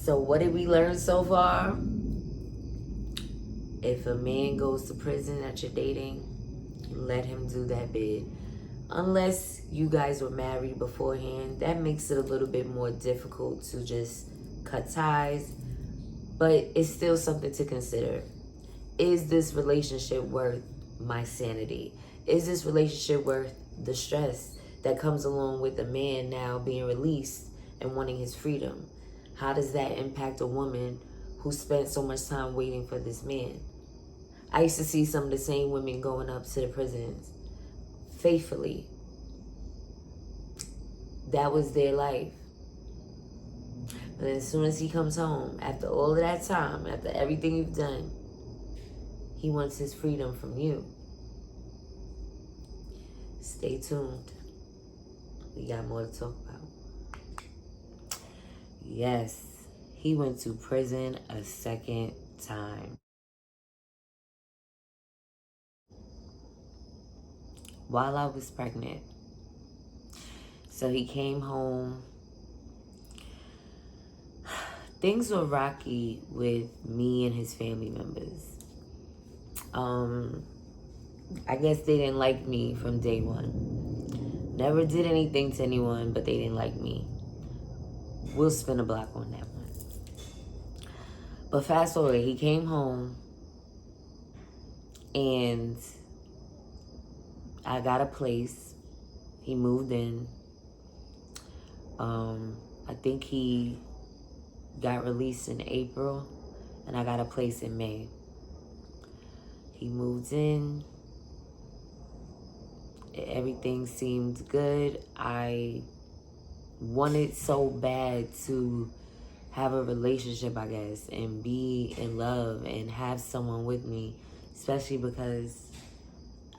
So what did we learn so far? If a man goes to prison that you're dating, let him do that bid. Unless you guys were married beforehand, that makes it a little bit more difficult to just cut ties. But it's still something to consider. Is this relationship worth my sanity? Is this relationship worth the stress that comes along with a man now being released and wanting his freedom? How does that impact a woman who spent so much time waiting for this man? I used to see some of the same women going up to the prisons faithfully. That was their life. But then as soon as he comes home, after all of that time, after everything you've done, he wants his freedom from you. Stay tuned. We got more to talk about. Yes, he went to prison a second time. While I was pregnant. So he came home. Things were rocky with me and his family members. I guess they didn't like me from day one. Never did anything to anyone, but they didn't like me. We'll spin a block on that one. But fast forward, he came home and I got a place. He moved in. I think he got released in April and I got a place in May. He moved in. Everything seemed good. I wanted so bad to have a relationship, I guess, and be in love and have someone with me, especially because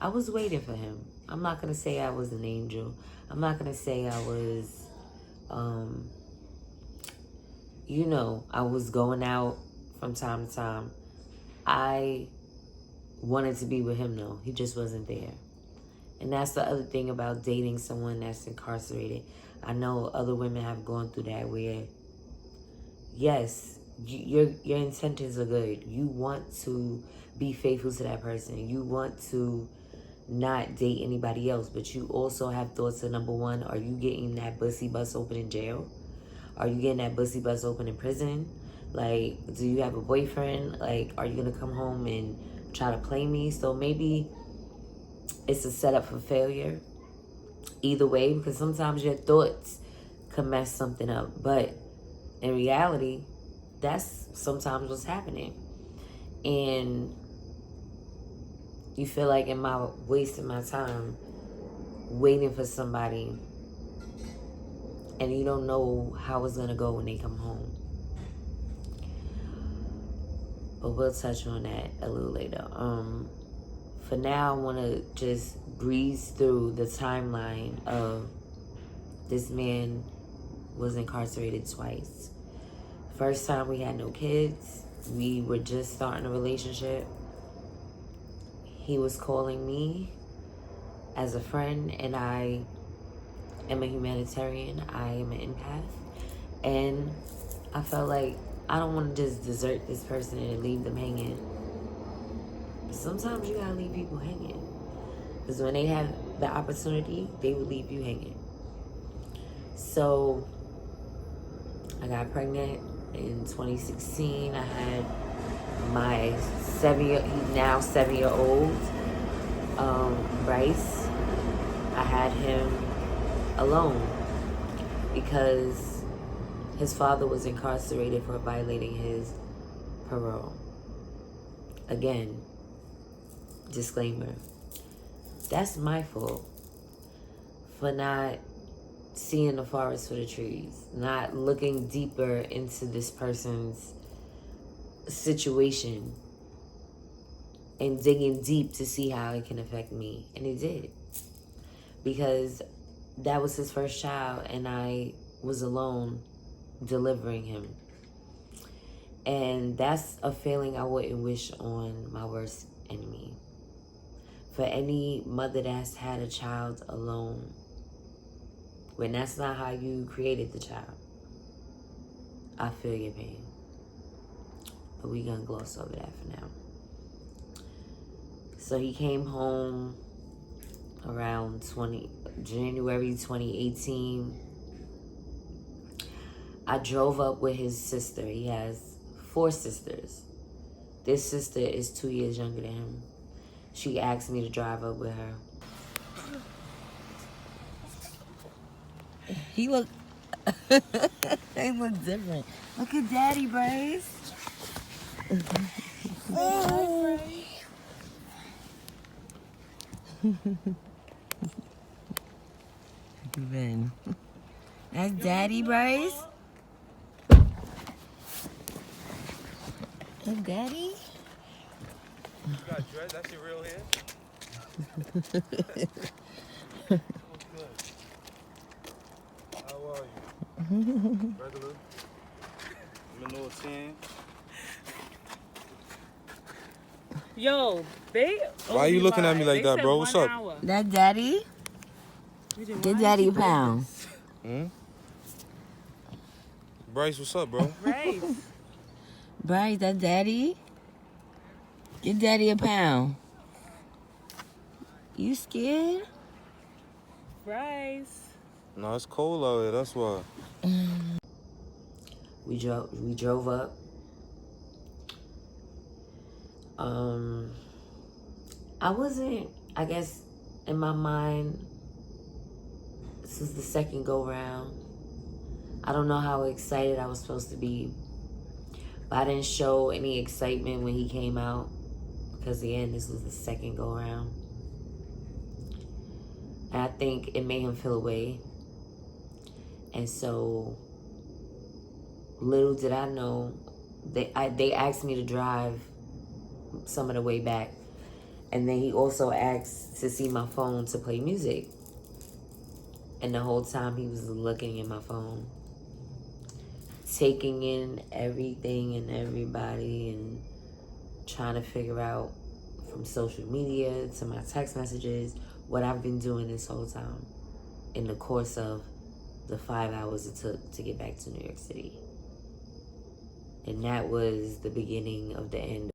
I was waiting for him. I'm not going to say I was an angel. I'm not going to say I was, I was going out from time to time. I wanted to be with him, though. He just wasn't there. And that's the other thing about dating someone that's incarcerated. I know other women have gone through that where, yes, your intentions are good. You want to be faithful to that person. You want to not date anybody else, but you also have thoughts of, number one, are you getting that bussy bus open in jail? Are you getting that bussy bus open in prison? Like, do you have a boyfriend? Like, are you going to come home and try to play me? So maybe it's a setup for failure. Either way, because sometimes your thoughts can mess something up. But in reality, that's sometimes what's happening. And you feel like, am I wasting my time waiting for somebody and you don't know how it's going to go when they come home? But we'll touch on that a little later. For now, I want to just breeze through the timeline of this man was incarcerated twice. First time we had no kids. We were just starting a relationship. He was calling me as a friend, and I am a humanitarian. I am an empath. And I felt like I don't want to just desert this person and leave them hanging. Sometimes you gotta leave people hanging. Because when they have the opportunity, they will leave you hanging. So, I got pregnant in 2016. I had my now 7-year-old, Bryce. I had him alone because his father was incarcerated for violating his parole. Again, disclaimer, that's my fault for not seeing the forest for the trees, not looking deeper into this person's situation and digging deep to see how it can affect me. And it did, because that was his first child and I was alone delivering him. And that's a feeling I wouldn't wish on my worst enemy. For any mother that's had a child alone, when that's not how you created the child, I feel your pain. But we gonna gloss over that for now. So he came home around January 2018. I drove up with his sister. He has 4 sisters. This sister is 2 years younger than him. She asked me to drive up with her. He look, they look different. Look at Daddy, Bryce. Oh. Ben. That's Daddy, Bryce. That's Daddy. You got dread? That's your real hair? What's good? How are you? Regular? Manure 10? Yo, they. Why you looking at me like that, bro? What's up? Hour. That Daddy? Get Daddy a pound. Bryce, what's up, bro? Bryce. Bryce, that Daddy? Get Daddy a pound. You scared? Bryce. No, it's cold out here, that's why. We drove up. I wasn't, I guess, in my mind, this was the second go round. I don't know how excited I was supposed to be, but I didn't show any excitement when he came out because, again, this was the second go round. And I think it made him feel away. And so, little did I know, they asked me to drive some of the way back. And then he also asked to see my phone to play music. And the whole time he was looking at my phone, taking in everything and everybody and trying to figure out from social media to my text messages what I've been doing this whole time in the course of the 5 hours it took to get back to New York City. And that was the beginning of the end.